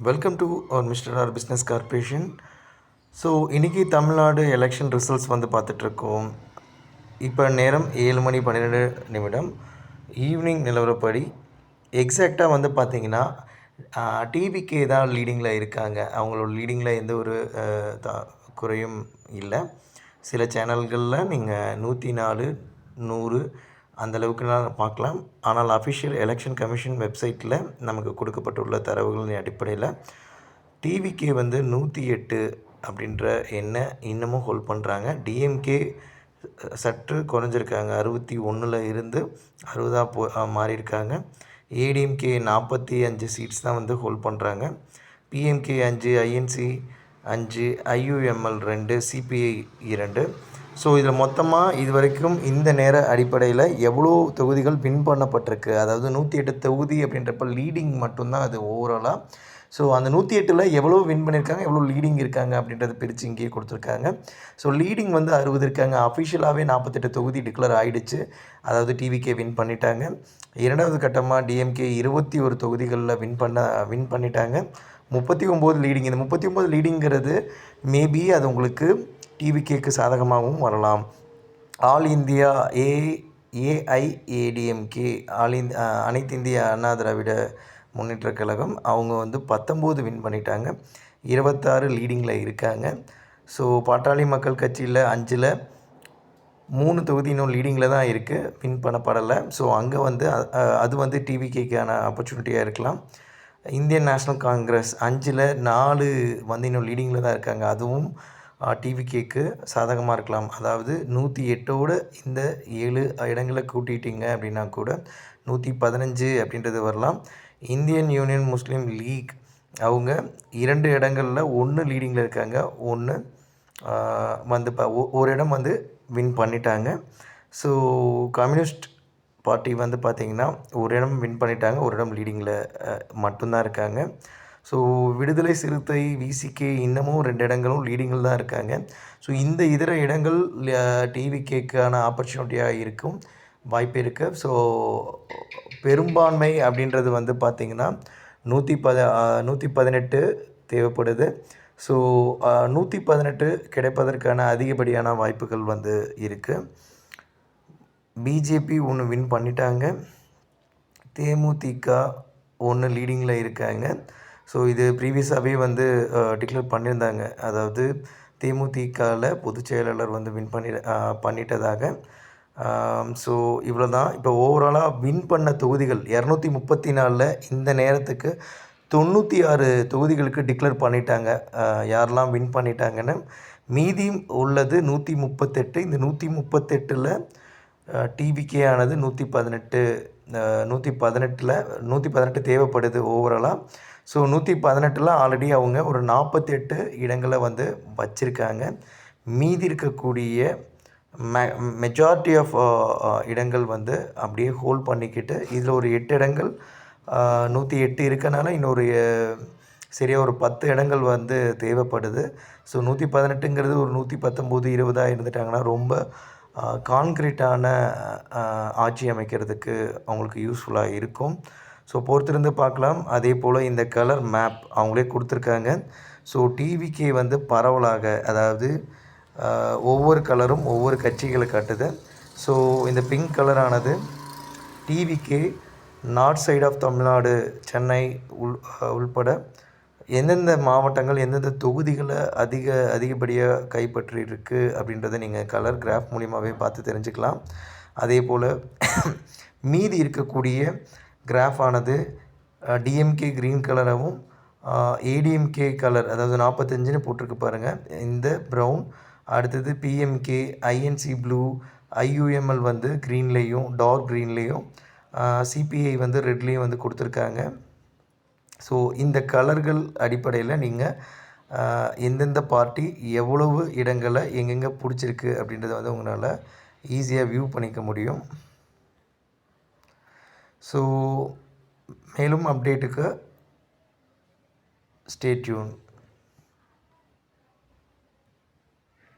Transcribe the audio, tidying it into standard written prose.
Welcome to our mister R business corporation. So இன்றைக்கி Tamil Nadu election results வந்து பார்த்துட்ருக்கோம். இப்போ நேரம் 7:12 ஈவினிங் நிலவரப்படி எக்ஸாக்டாக வந்து பார்த்திங்கன்னா டிவிகே தான் லீடிங்கில் இருக்காங்க. அவங்களோட லீடிங்கில் எந்த ஒரு குறையும் இல்லை. சில சேனல்களில் நீங்கள் 104 100 அந்தளவுக்குலாம் பார்க்கலாம். ஆனால் அஃபிஷியல் எலெக்ஷன் கமிஷன் வெப்சைட்டில் நமக்கு கொடுக்கப்பட்டுள்ள தரவுகளின் அடிப்படையில் டிவிகே வந்து 108 அப்படின்ற எண்ணை இன்னமும் ஹோல்ட் பண்ணுறாங்க. டிஎம்கே சற்று குறைஞ்சிருக்காங்க, 61 இருந்து 60 மாறியிருக்காங்க. ஏடிஎம்கே 45 சீட்ஸ் தான் வந்து ஹோல்ட் பண்ணுறாங்க. PMK 5, INC 5, IUML 2, CBI 2. So இதில் மொத்தமாக இது வரைக்கும் இந்த நேர அடிப்படையில் எவ்வளோ தொகுதிகள் வின் பண்ணப்பட்டிருக்கு, அதாவது 108 தொகுதி அப்படின்றப்ப லீடிங் மட்டும்தான் அது ஓவராலாக. ஸோ அந்த 108ல் எவ்வளோ வின் பண்ணியிருக்காங்க, எவ்வளோ லீடிங் இருக்காங்க அப்படின்றத பிரித்து இங்கேயே கொடுத்துருக்காங்க. ஸோ லீடிங் வந்து 60 இருக்காங்க. அஃபிஷியலாகவே 48 தொகுதி டிக்ளேர் ஆகிடுச்சு, அதாவது டிவிகே வின் பண்ணிட்டாங்க. இரண்டாவது கட்டமாக டிஎம்கே 21 தொகுதிகளில் வின் பண்ணிட்டாங்க. 39 லீடிங். இந்த 39 லீடிங்கிறது மேபி அது உங்களுக்கு டிவிகேக்கு சாதகமாகவும் வரலாம். ஆல் இந்தியா ஏஐஏடிஎம்கே அனைத்து இந்திய அண்ணா திராவிட முன்னேற்ற கழகம் அவங்க வந்து 19 வின் பண்ணிட்டாங்க, 26 லீடிங்கில் இருக்காங்க. ஸோ பாட்டாளி மக்கள் கட்சியில் 5ல் 3 தொகுதி இன்னும் லீடிங்கில் தான் இருக்குது, வின் பண்ணப்படலை. ஸோ அங்கே வந்து அது வந்து டிவிகேக்கான ஆப்பர்ச்சுனிட்டியாக இருக்கலாம். இந்தியன் நேஷ்னல் காங்கிரஸ் 5ல் 4 வந்து இன்னும் லீடிங்கில் தான் இருக்காங்க, அதுவும் டிவிகேக்கு சாதகமாக இருக்கலாம். அதாவது 108ஓடு இந்த 7 இடங்களை கூட்டிட்டிங்க அப்படின்னா கூட 115 அப்படின்றது வரலாம். இந்தியன் யூனியன் முஸ்லீம் லீக் அவங்க 2 இடங்களில் 1 லீடிங்கில் இருக்காங்க, 1 வந்து ஒரு இடம் வந்து வின் பண்ணிட்டாங்க. ஸோ கம்யூனிஸ்ட் பார்ட்டி வந்து பார்த்திங்கன்னா ஒரு இடம் வின் பண்ணிட்டாங்க, ஒரு இடம் லீடிங்கில் மட்டும்தான் இருக்காங்க. ஸோ விடுதலை சிறுத்தை விசிகே இன்னமும் 2 இடங்களும் லீடிங்கில் தான் இருக்காங்க. ஸோ இந்த இதர இடங்கள் டிவிகேக்கான ஆப்பர்ச்சுனிட்டியாக இருக்கும் வாய்ப்பு இருக்குது. ஸோ பெரும்பான்மை அப்படின்றது வந்து பார்த்திங்கன்னா 118 தேவைப்படுது. ஸோ 118 கிடைப்பதற்கான அதிகப்படியான வாய்ப்புகள் வந்து இருக்குது. பிஜேபி 1 வின் பண்ணிட்டாங்க, தேமுதிக 1 லீடிங்கில் இருக்காங்க. ஸோ இது ப்ரீவியஸாகவே வந்து டிக்ளேர் பண்ணியிருந்தாங்க, அதாவது தேமுதிகவில் பொதுச் செயலாளர் வந்து வின் பண்ணிட்டதாக. ஸோ இவ்வளோ தான். இப்போ ஓவராலாக வின் பண்ண தொகுதிகள் 234ல் இந்த நேரத்துக்கு 96 தொகுதிகளுக்கு டிக்ளேர் பண்ணிட்டாங்க யாரெல்லாம் வின் பண்ணிட்டாங்கன்னு. மீதி உள்ளது 138. இந்த 138ல் டிவிகே ஆனது 118 தேவைப்படுது ஓவராலாக. ஸோ 118ல் ஆல்ரெடி அவங்க ஒரு 48 இடங்களை வந்து வச்சுருக்காங்க. மீதி இருக்கக்கூடிய மெஜாரிட்டி ஆஃப் இடங்கள் வந்து அப்படியே ஹோல்ட் பண்ணிக்கிட்டு இதில் ஒரு 8 இடங்கள் 108 இருக்கனால இன்னொரு சரியாக ஒரு 10 இடங்கள் வந்து தேவைப்படுது. ஸோ 118ங்கிறது ஒரு 119 20 இருந்துட்டாங்கன்னா ரொம்ப கான்க்ரீட்டான ஆட்சி அமைக்கிறதுக்கு அவங்களுக்கு யூஸ்ஃபுல்லாக இருக்கும். ஸோ பொறுத்திருந்து பார்க்கலாம். அதே போல் இந்த கலர் மேப் அவங்களே கொடுத்துருக்காங்க. ஸோ டிவிகே வந்து பரவலாக, அதாவது ஒவ்வொரு கலரும் ஒவ்வொரு கட்சிகளை காட்டுது. ஸோ இந்த பிங்க் கலரானது TVK north side of Tamil Nadu, Chennai உள்பட எந்தெந்த மாவட்டங்கள் எந்தெந்த தொகுதிகளை அதிகப்படியாக கைப்பற்றியிருக்கு அப்படின்றத நீங்கள் கலர் கிராஃப் மூலிமாவே பார்த்து தெரிஞ்சுக்கலாம். அதே போல் மீதி இருக்கக்கூடிய கிராஃப் ஆனது டிஎம்கே க்ரீன் கலராகவும் ஏடிஎம்கே கலர், அதாவது 45ன்னு போட்டிருக்கு பாருங்கள், இந்த ப்ரௌன். அடுத்தது பிஎம்கே, ஐஎன்சி ப்ளூ, ஐயுஎம்எல் வந்து க்ரீன்லேயும் டார்க் க்ரீன்லேயும், சிபிஐ வந்து ரெட்லேயும் வந்து கொடுத்துருக்காங்க. ஸோ இந்த கலர்கள் அடிப்படையில் நீங்கள் எந்தெந்த பார்ட்டி எவ்வளவு இடங்களை எங்கெங்கே பிடிச்சிருக்கு அப்படின்றத வந்து உங்களால் ஈஸியாக வியூ பண்ணிக்க முடியும். ஸோ மேலும் அப்டேட்டுக்கு ஸ்டே டியூன்.